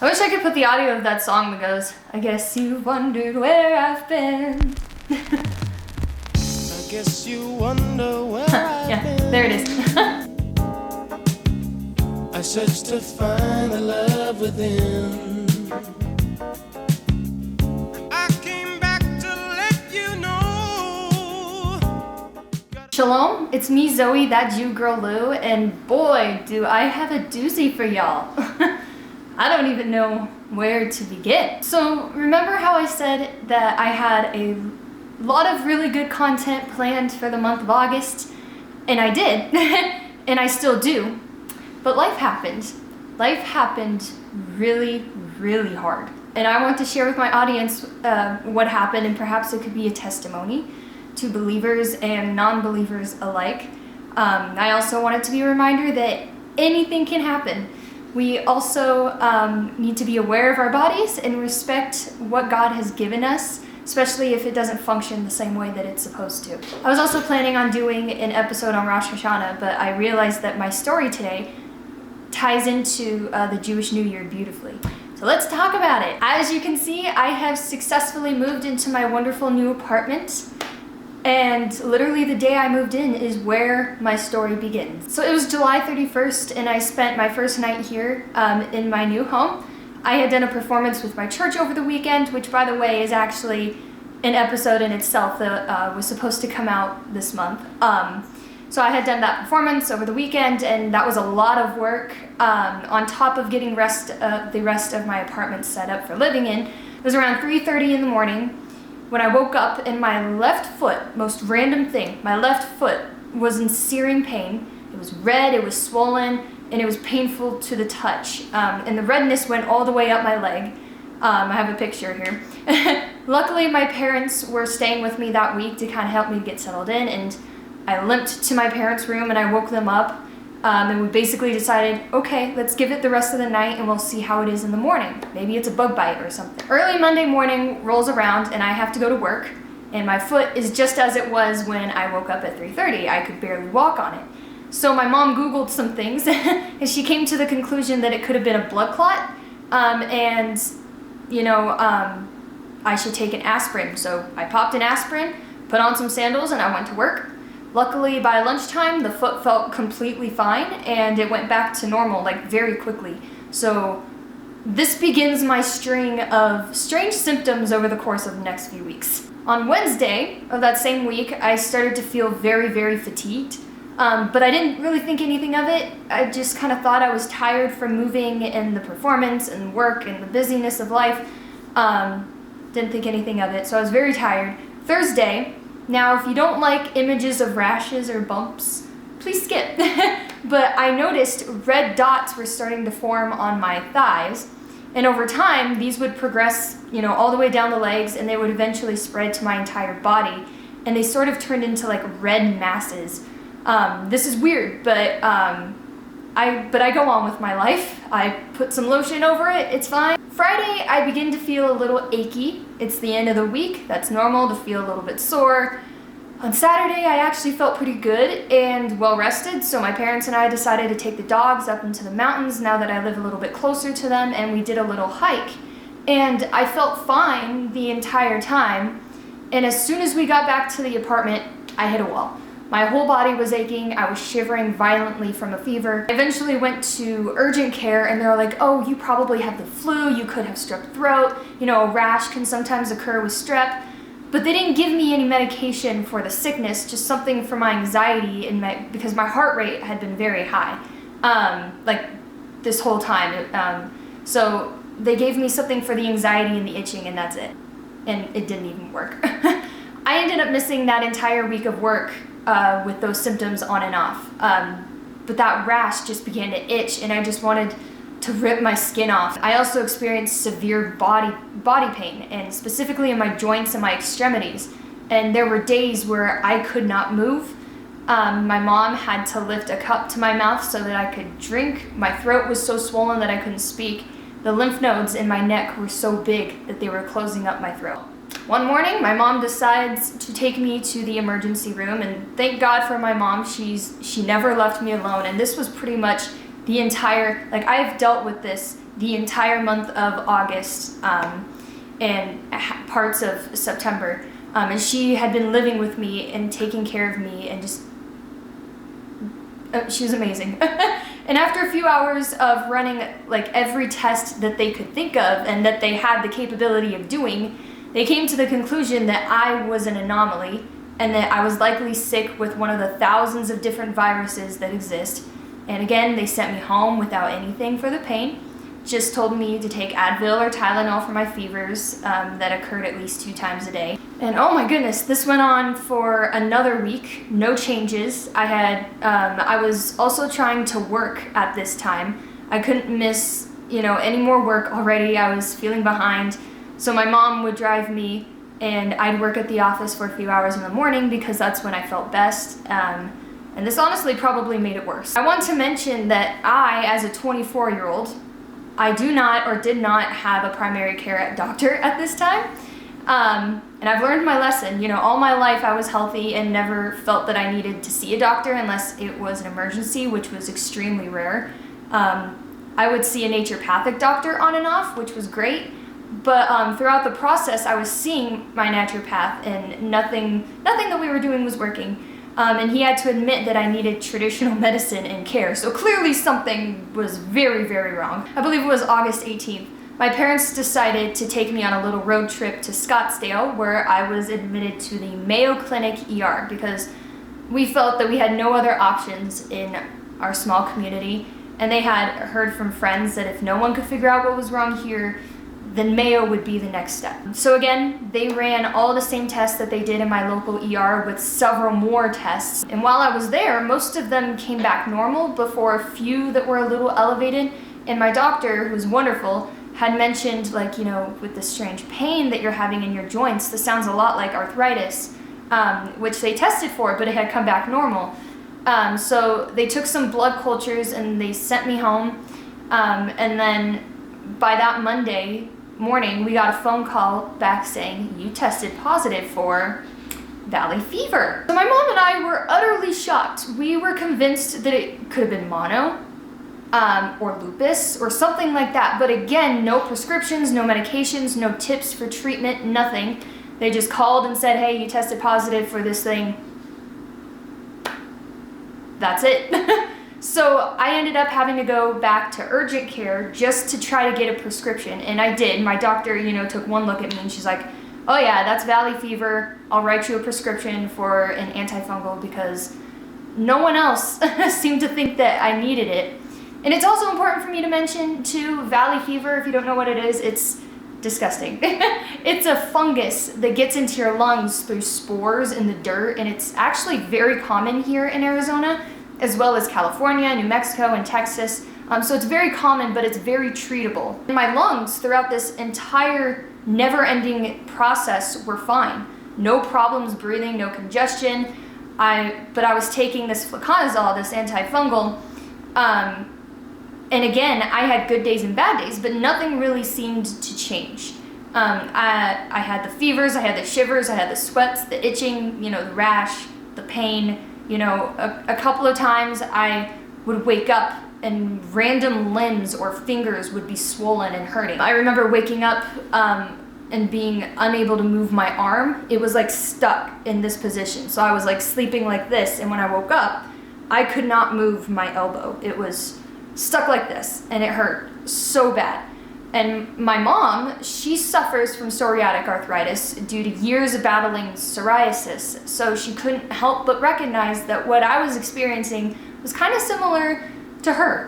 I wish I could put the audio of that song that goes, I guess you wondered where I've been. I guess you wonder where I've Yeah, been. there it is. I searched to find the love within. I came back to let you know. Shalom, it's me, Zoe, that Jew Girl Lew, and boy, do I have a doozy for y'all. I don't even know where to begin. So remember how I said that I had a lot of really good content planned for the month of August? And I did, and I still do. But life happened. Life happened really, really hard. And I want to share with my audience what happened, and perhaps it could be a testimony to believers and non-believers alike. I also want it to be a reminder that anything can happen. We also need to be aware of our bodies and respect what God has given us, especially if it doesn't function the same way that it's supposed to. I was also planning on doing an episode on Rosh Hashana, but I realized that my story today ties into the Jewish New Year beautifully. So let's talk about it. As you can see, I have successfully moved into my wonderful new apartment. And literally the day I moved in is where my story begins. So it was July 31st and I spent my first night here in my new home. I had done a performance with my church over the weekend, which by the way is actually an episode in itself that was supposed to come out this month. So I had done that performance over the weekend and that was a lot of work on top of getting the rest of my apartment set up for living in. It was around 3:30 in the morning when I woke up and my left foot, most random thing, my left foot was in searing pain. It was red, it was swollen, and it was painful to the touch. And the redness went all the way up my leg. I have a picture here. Luckily, my parents were staying with me that week to kind of help me get settled in, and I limped to my parents' room and I woke them up. And we basically decided, okay, let's give it the rest of the night and we'll see how it is in the morning. Maybe it's a bug bite or something. Early Monday morning rolls around and I have to go to work, and my foot is just as it was when I woke up at 3:30. I could barely walk on it. So my mom Googled some things and she came to the conclusion that it could have been a blood clot, and I should take an aspirin. So I popped an aspirin, put on some sandals, and I went to work. Luckily, by lunchtime, the foot felt completely fine and it went back to normal, like very quickly. So this begins my string of strange symptoms over the course of the next few weeks. On Wednesday of that same week, I started to feel very, very fatigued, but I didn't really think anything of it. I just kind of thought I was tired from moving and the performance and work and the busyness of life. Didn't think anything of it, so I was very tired. Thursday, now, if you don't like images of rashes or bumps, please skip. But I noticed red dots were starting to form on my thighs. And over time, these would progress, all the way down the legs, and they would eventually spread to my entire body. And they sort of turned into like red masses. This is weird, but I go on with my life. I put some lotion over it, it's fine. Friday, I begin to feel a little achy. It's the end of the week. That's normal to feel a little bit sore. On Saturday, I actually felt pretty good and well rested, so my parents and I decided to take the dogs up into the mountains now that I live a little bit closer to them, and we did a little hike. And I felt fine the entire time, and as soon as we got back to the apartment, I hit a wall. My whole body was aching. I was shivering violently from a fever. I eventually went to urgent care and they were like, oh, you probably have the flu, you could have strep throat, a rash can sometimes occur with strep. But they didn't give me any medication for the sickness, just something for my anxiety because my heart rate had been very high, this whole time. So they gave me something for the anxiety and the itching, and that's it. And it didn't even work. I ended up missing that entire week of work with those symptoms on and off. But that rash just began to itch and I just wanted to rip my skin off. I also experienced severe body pain, and specifically in my joints and my extremities. And there were days where I could not move. My mom had to lift a cup to my mouth so that I could drink. My throat was so swollen that I couldn't speak. The lymph nodes in my neck were so big that they were closing up my throat. One morning, my mom decides to take me to the emergency room, and thank God for my mom, she never left me alone, and this was pretty much the entire, I've dealt with this the entire month of August and parts of September. And she had been living with me and taking care of me, and just she was amazing. And after a few hours of running like every test that they could think of and that they had the capability of doing, they came to the conclusion that I was an anomaly and that I was likely sick with one of the thousands of different viruses that exist. And again, they sent me home without anything for the pain. Just told me to take Advil or Tylenol for my fevers that occurred at least 2 times a day. And oh my goodness, this went on for another week, no changes. I was also trying to work at this time. I couldn't miss, any more work already. I was feeling behind. So my mom would drive me and I'd work at the office for a few hours in the morning because that's when I felt best. And this honestly probably made it worse. I want to mention that I, as a 24-year-old, I do not or did not have a primary care doctor at this time. And I've learned my lesson. All my life I was healthy and never felt that I needed to see a doctor unless it was an emergency, which was extremely rare. I would see a naturopathic doctor on and off, which was great. But throughout the process, I was seeing my naturopath, and nothing that we were doing was working. And he had to admit that I needed traditional medicine and care. So clearly something was very, very wrong. I believe it was August 18th. My parents decided to take me on a little road trip to Scottsdale, where I was admitted to the Mayo Clinic ER because we felt that we had no other options in our small community. And they had heard from friends that if no one could figure out what was wrong here, then Mayo would be the next step. So again, they ran all the same tests that they did in my local ER with several more tests. And while I was there, most of them came back normal before a few that were a little elevated. And my doctor, who's wonderful, had mentioned, with the strange pain that you're having in your joints, this sounds a lot like arthritis, which they tested for, but it had come back normal. So they took some blood cultures and they sent me home. And then by that Monday morning, we got a phone call back saying, you tested positive for valley fever. So my mom and I were utterly shocked. We were convinced that it could have been mono, or lupus, or something like that. But again, no prescriptions, no medications, no tips for treatment, nothing. They just called and said, hey, you tested positive for this thing. That's it. So I ended up having to go back to urgent care just to try to get a prescription. And I did. My doctor, took one look at me and she's like, oh yeah, that's valley fever. I'll write you a prescription for an antifungal, because no one else seemed to think that I needed it. And it's also important for me to mention too, valley fever, if you don't know what it is, it's disgusting. It's a fungus that gets into your lungs through spores in the dirt, and it's actually very common here in Arizona, as well as California, New Mexico, and Texas. So it's very common, but it's very treatable. And my lungs throughout this entire never-ending process were fine. No problems breathing, no congestion. But I was taking this fluconazole, this antifungal, and again, I had good days and bad days, but nothing really seemed to change. I had the fevers, I had the shivers, I had the sweats, the itching, the rash, the pain. A couple of times I would wake up and random limbs or fingers would be swollen and hurting. I remember waking up and being unable to move my arm. It was like stuck in this position. So I was like sleeping like this, and when I woke up, I could not move my elbow. It was stuck like this, and it hurt so bad. And my mom, she suffers from psoriatic arthritis due to years of battling psoriasis, so she couldn't help but recognize that what I was experiencing was kind of similar to her.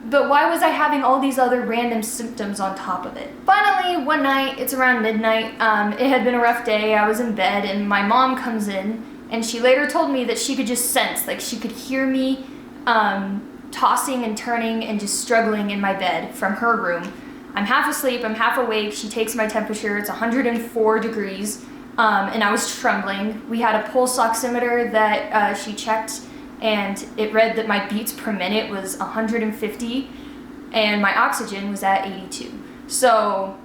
But why was I having all these other random symptoms on top of it? Finally, one night, it's around midnight, it had been a rough day, I was in bed, and my mom comes in, and she later told me that she could just sense, like she could hear me tossing and turning and just struggling in my bed from her room. I'm half asleep, I'm half awake, she takes my temperature, it's 104 degrees, and I was trembling. We had a pulse oximeter that she checked, and it read that my beats per minute was 150, and my oxygen was at 82. So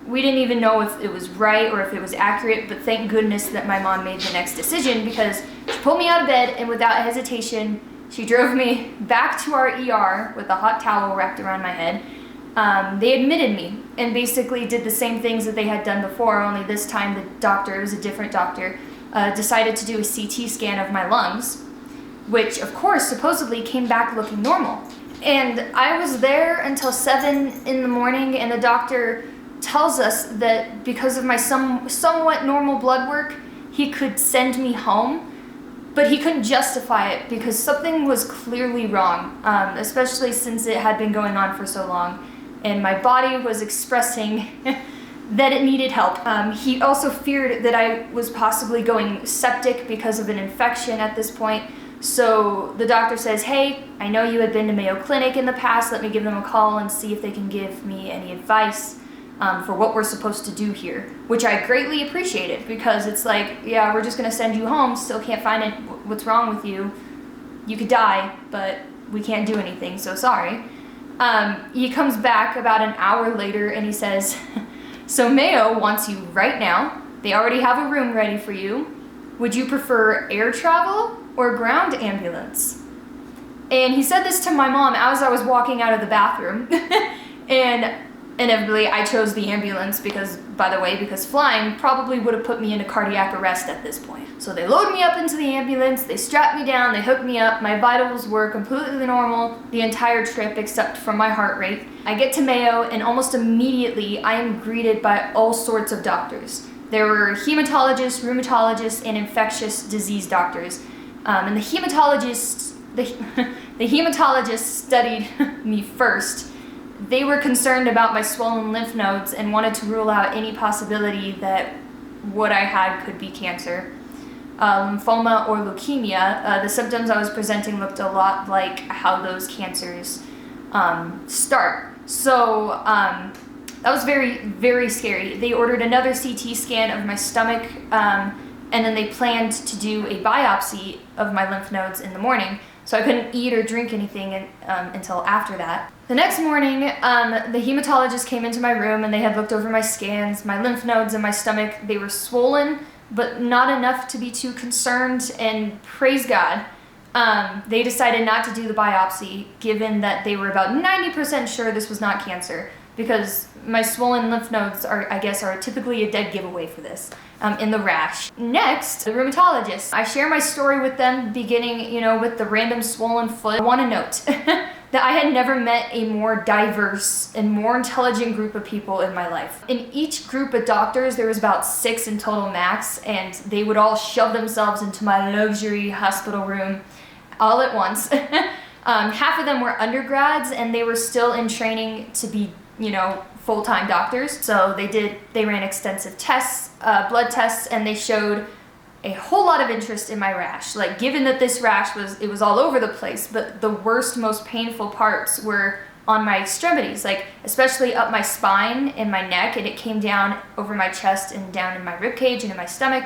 we didn't even know if it was right or if it was accurate, but thank goodness that my mom made the next decision, because she pulled me out of bed, and without hesitation, she drove me back to our ER with a hot towel wrapped around my head. they admitted me and basically did the same things that they had done before, only this time the doctor, it was a different doctor, decided to do a CT scan of my lungs, which of course supposedly came back looking normal. And I was there until 7 in the morning, and the doctor tells us that because of my somewhat normal blood work, he could send me home, but he couldn't justify it because something was clearly wrong, especially since it had been going on for so long, and my body was expressing that it needed help. He also feared that I was possibly going septic because of an infection at this point. So the doctor says, hey, I know you had been to Mayo Clinic in the past, let me give them a call and see if they can give me any advice for what we're supposed to do here, which I greatly appreciated, because it's like, yeah, we're just gonna send you home, still can't find it, what's wrong with you. You could die, but we can't do anything, so sorry. He comes back about an hour later and he says, so Mayo wants you right now. They already have a room ready for you. Would you prefer air travel or ground ambulance? And he said this to my mom as I was walking out of the bathroom. And inevitably, I chose the ambulance because flying probably would have put me into cardiac arrest at this point. So they load me up into the ambulance, they strap me down, they hook me up, my vitals were completely normal the entire trip except for my heart rate. I get to Mayo, and almost immediately I am greeted by all sorts of doctors. There were hematologists, rheumatologists, and infectious disease doctors. And the hematologists studied me first. They were concerned about my swollen lymph nodes and wanted to rule out any possibility that what I had could be cancer. Lymphoma or leukemia. The symptoms I was presenting looked a lot like how those cancers start. So that was very, very scary. They ordered another CT scan of my stomach, and then they planned to do a biopsy of my lymph nodes in the morning. So I couldn't eat or drink anything until after that. The next morning, the hematologist came into my room and they had looked over my scans. My lymph nodes in my stomach, they were swollen, but not enough to be too concerned, and praise God, they decided not to do the biopsy, given that they were about 90% sure this was not cancer, because my swollen lymph nodes are typically a dead giveaway for this, in the rash. Next, the rheumatologist. I share my story with them, beginning, with the random swollen foot. I want to note that I had never met a more diverse and more intelligent group of people in my life. In each group of doctors, there was about 6 in total max, and they would all shove themselves into my luxury hospital room all at once. Half of them were undergrads, and they were still in training to be, full-time doctors. So they ran extensive tests, blood tests, and they showed a whole lot of interest in my rash. Like, given that this rash was all over the place, but the worst, most painful parts were on my extremities, like especially up my spine and my neck, and it came down over my chest and down in my rib cage and in my stomach.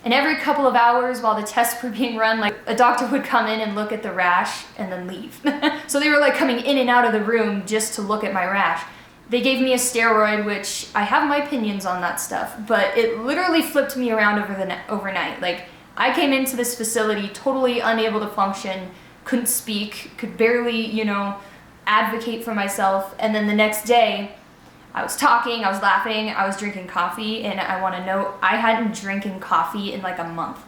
And every couple of hours while the tests were being run, like a doctor would come in and look at the rash and then leave. So they were like coming in and out of the room just to look at my rash. They gave me a steroid, which I have my opinions on that stuff, but it literally flipped me around overnight. Like, I came into this facility totally unable to function, couldn't speak, could barely, advocate for myself. And then the next day, I was talking, I was laughing, I was drinking coffee, and I want to note, I hadn't drinking coffee in like a month.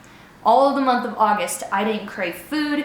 All of the month of August, I didn't crave food.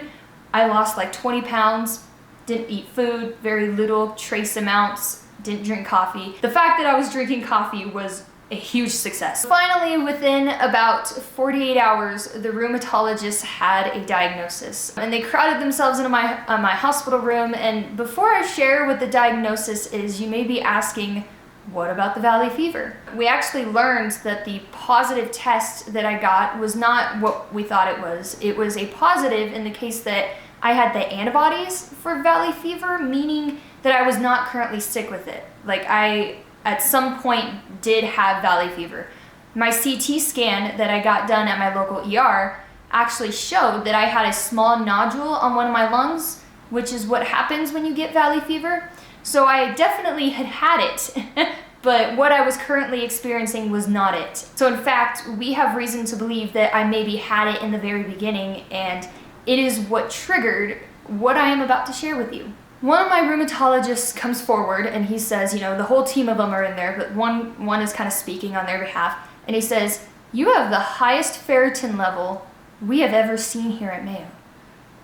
I lost like 20 pounds, didn't eat food, very little, trace amounts, didn't drink coffee. The fact that I was drinking coffee was a huge success. Finally, within about 48 hours, the rheumatologist had a diagnosis, and they crowded themselves into my hospital room. And before I share what the diagnosis is, you may be asking, what about the valley fever? We actually learned that the positive test that I got was not what we thought it was. It was a positive in the case that I had the antibodies for valley fever, meaning that I was not currently sick with it. Like, I, at some point, did have valley fever. My CT scan that I got done at my local ER actually showed that I had a small nodule on one of my lungs, which is what happens when you get valley fever. So I definitely had it, but what I was currently experiencing was not it. So in fact, we have reason to believe that I maybe had it in the very beginning, and it is what triggered what I am about to share with you. one of my rheumatologists comes forward and he says, you know, the whole team of them are in there, but one is kind of speaking on their behalf, and he says, "You have the highest ferritin level we have ever seen here at Mayo."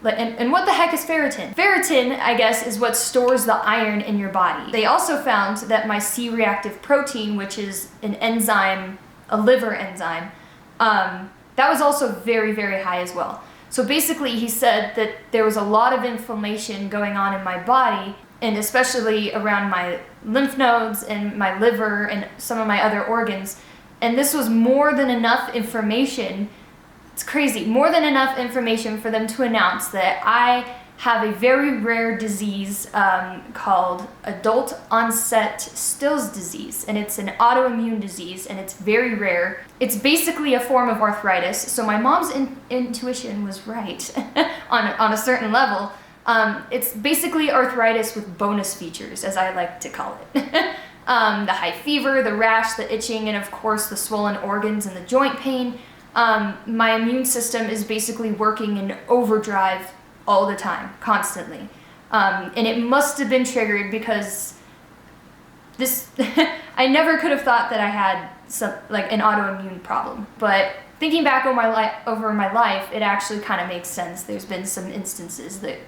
And what the heck is ferritin? Ferritin, I guess, is what stores the iron in your body. They also found that my C-reactive protein, which is an enzyme, a liver enzyme, that was also very, very high as well. So basically, he said that there was a lot of inflammation going on in my body, and especially around my lymph nodes and my liver and some of my other organs. And this was more than enough information. It's crazy, more than enough information for them to announce that I have a very rare disease called adult onset Still's disease, and it's an autoimmune disease, and it's very rare. It's basically a form of arthritis, so my mom's intuition was right on a certain level. It's basically arthritis with bonus features, as I like to call it. The high fever, the rash, the itching, and of course the swollen organs and the joint pain. My immune system is basically working in overdrive all the time, constantly. And it must have been triggered because this, I never could have thought that I had an autoimmune problem. But thinking back over my life, it actually kind of makes sense. There's been some instances that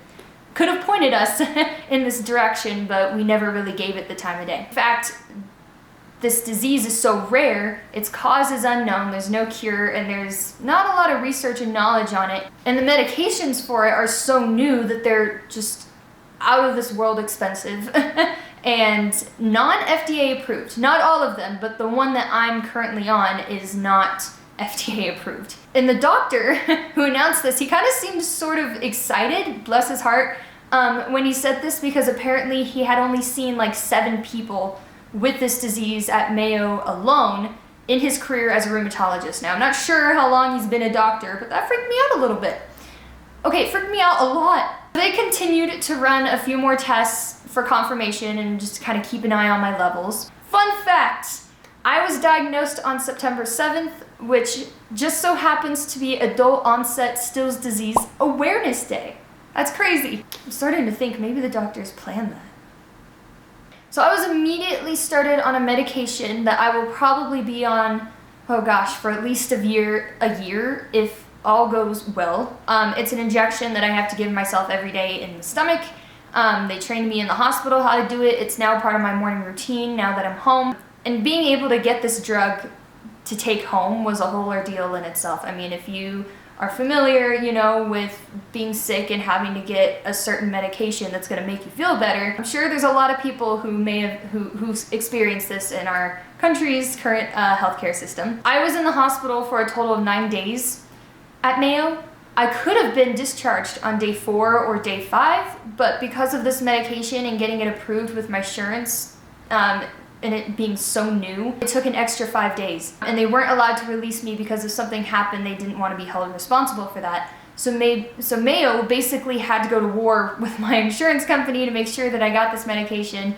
could have pointed us in this direction, but we never really gave it the time of day. In fact, this disease is so rare, its cause is unknown, there's no cure, and there's not a lot of research and knowledge on it. And the medications for it are so new that they're just out of this world expensive and non-FDA approved. Not all of them, but the one that I'm currently on is not FDA approved. And the doctor who announced this, he kind of seemed sort of excited, bless his heart, when he said this, because apparently he had only seen like 7 people with this disease at Mayo alone in his career as a rheumatologist. Now, I'm not sure how long he's been a doctor, but that freaked me out a little bit. Okay, it freaked me out a lot. They continued to run a few more tests for confirmation and just kind of keep an eye on my levels. Fun fact, I was diagnosed on September 7th, which just so happens to be Adult Onset Still's Disease Awareness Day. That's crazy. I'm starting to think maybe the doctors planned that. So I was immediately started on a medication that I will probably be on, oh gosh, for at least a year if all goes well. It's an injection that I have to give myself every day in the stomach. They trained me in the hospital how to do it. It's now part of my morning routine now that I'm home. And being able to get this drug to take home was a whole ordeal in itself. I mean, if you are familiar, you know, with being sick and having to get a certain medication that's going to make you feel better, I'm sure there's a lot of people who who've experienced this in our country's current healthcare system. I was in the hospital for a total of 9 days at Mayo. I could have been discharged on day 4 or day 5, but because of this medication and getting it approved with my insurance, and it being so new, it took an extra 5 days. And they weren't allowed to release me because if something happened, they didn't want to be held responsible for that. So Mayo basically had to go to war with my insurance company to make sure that I got this medication.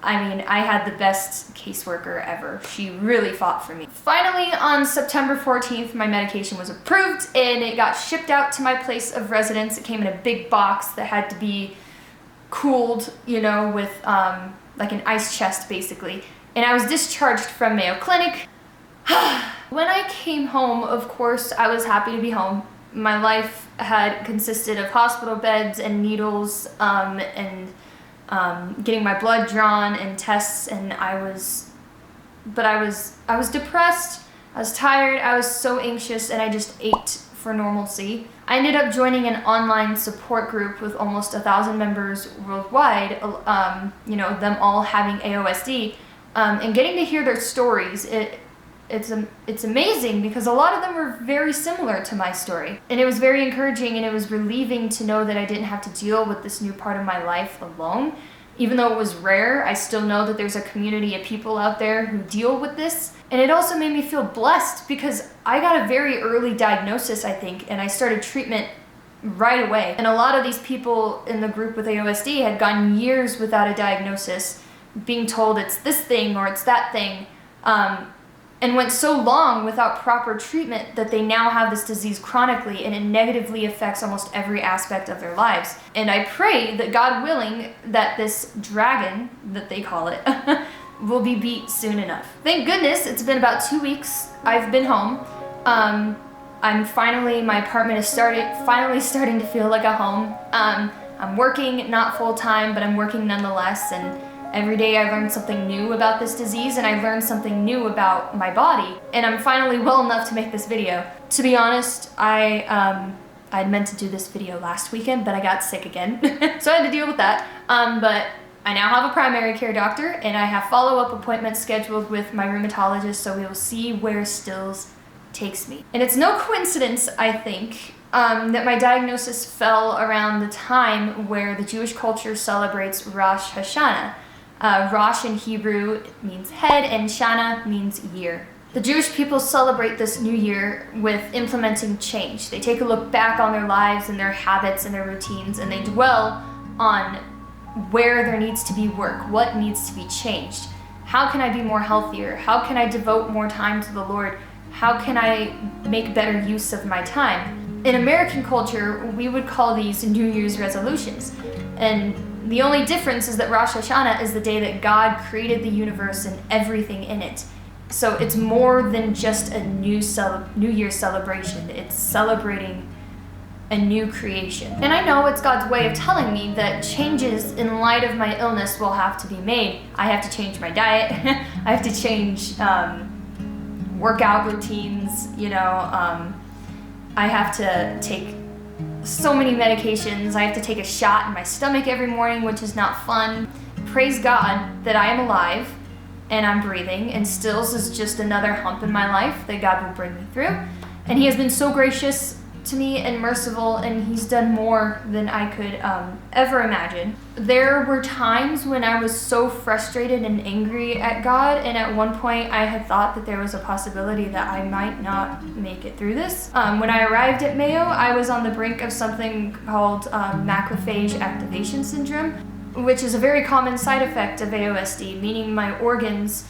I mean, I had the best caseworker ever. She really fought for me. Finally, on September 14th, my medication was approved and it got shipped out to my place of residence. It came in a big box that had to be cooled, you know, with like an ice chest basically. And I was discharged from Mayo Clinic. When I came home, of course, I was happy to be home. My life had consisted of hospital beds and needles and getting my blood drawn and tests, and I was depressed, I was tired, I was so anxious, and I just ached for normalcy. I ended up joining an online support group with almost 1,000 members worldwide, you know, them all having AOSD, and getting to hear their stories. It's amazing because a lot of them were very similar to my story. And it was very encouraging and it was relieving to know that I didn't have to deal with this new part of my life alone. Even though it was rare, I still know that there's a community of people out there who deal with this. And it also made me feel blessed because I got a very early diagnosis, I think, and I started treatment right away. And a lot of these people in the group with AOSD had gone years without a diagnosis, being told it's this thing or it's that thing. and went so long without proper treatment that they now have this disease chronically, and it negatively affects almost every aspect of their lives. And I pray that, God willing, that this dragon, that they call it, will be beat soon enough. Thank goodness it's been about 2 weeks I've been home. My apartment is finally starting to feel like a home. I'm working, not full-time, but I'm working nonetheless, and every day I learn something new about this disease, and I learn something new about my body, and I'm finally well enough to make this video. To be honest, I'd meant to do this video last weekend, but I got sick again, so I had to deal with that. But I now have a primary care doctor, and I have follow-up appointments scheduled with my rheumatologist, so we will see where Stills takes me. And it's no coincidence, I think, that my diagnosis fell around the time where the Jewish culture celebrates Rosh Hashana. Rosh in Hebrew means head, and Shana means year. The Jewish people celebrate this new year with implementing change. They take a look back on their lives and their habits and their routines, and they dwell on where there needs to be work, what needs to be changed. How can I be more healthier? How can I devote more time to the Lord? How can I make better use of my time? In American culture, we would call these New Year's resolutions. And the only difference is that Rosh Hashana is the day that God created the universe and everything in it. So it's more than just a New Year's celebration. It's celebrating a new creation. And I know it's God's way of telling me that changes in light of my illness will have to be made. I have to change my diet. I have to change workout routines, I have to take so many medications. I have to take a shot in my stomach every morning, which is not fun. Praise God that I am alive and I'm breathing, and Stills is just another hump in my life that God will bring me through. And He has been so gracious to me and merciful, and He's done more than I could ever imagine. There were times when I was so frustrated and angry at God, and at one point I had thought that there was a possibility that I might not make it through this. When I arrived at Mayo, I was on the brink of something called macrophage activation syndrome, which is a very common side effect of AOSD, meaning my organs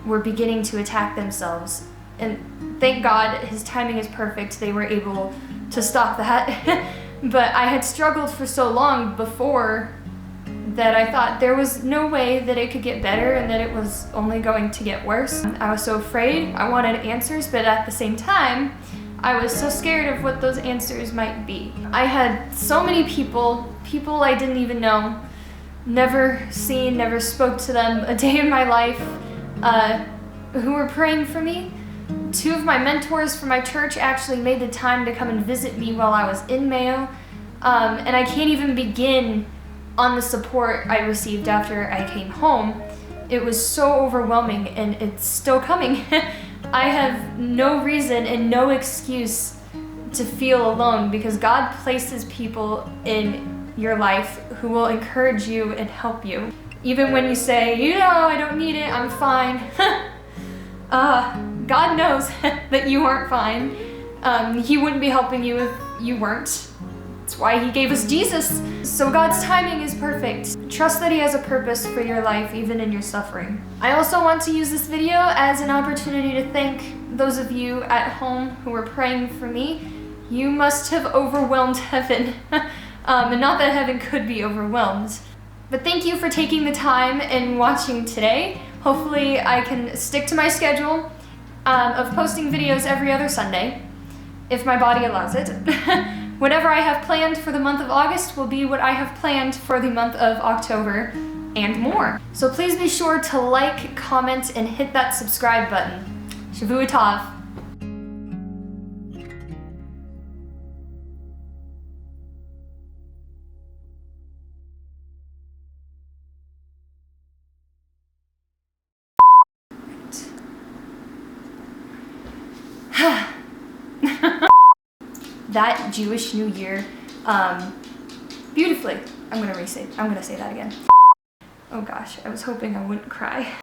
were beginning to attack themselves. And thank God, His timing is perfect. They were able to stop that. But I had struggled for so long before that I thought there was no way that it could get better and that it was only going to get worse. I was so afraid. I wanted answers, but at the same time, I was so scared of what those answers might be. I had so many people I didn't even know, never seen, never spoke to them a day in my life, who were praying for me. 2 of my mentors from my church actually made the time to come and visit me while I was in Mayo, and I can't even begin on the support I received after I came home. It was so overwhelming, and it's still coming. I have no reason and no excuse to feel alone, because God places people in your life who will encourage you and help you. Even when you say, I don't need it, I'm fine. God knows that you aren't fine. He wouldn't be helping you if you weren't. That's why He gave us Jesus. So God's timing is perfect. Trust that He has a purpose for your life, even in your suffering. I also want to use this video as an opportunity to thank those of you at home who were praying for me. You must have overwhelmed heaven. And not that heaven could be overwhelmed. But thank you for taking the time and watching today. Hopefully I can stick to my schedule of posting videos every other Sunday, if my body allows it. Whatever I have planned for the month of August will be what I have planned for the month of October and more. So please be sure to like, comment, and hit that subscribe button. Shavua Tov. That Jewish New Year, beautifully. I'm gonna say that again. Oh gosh, I was hoping I wouldn't cry.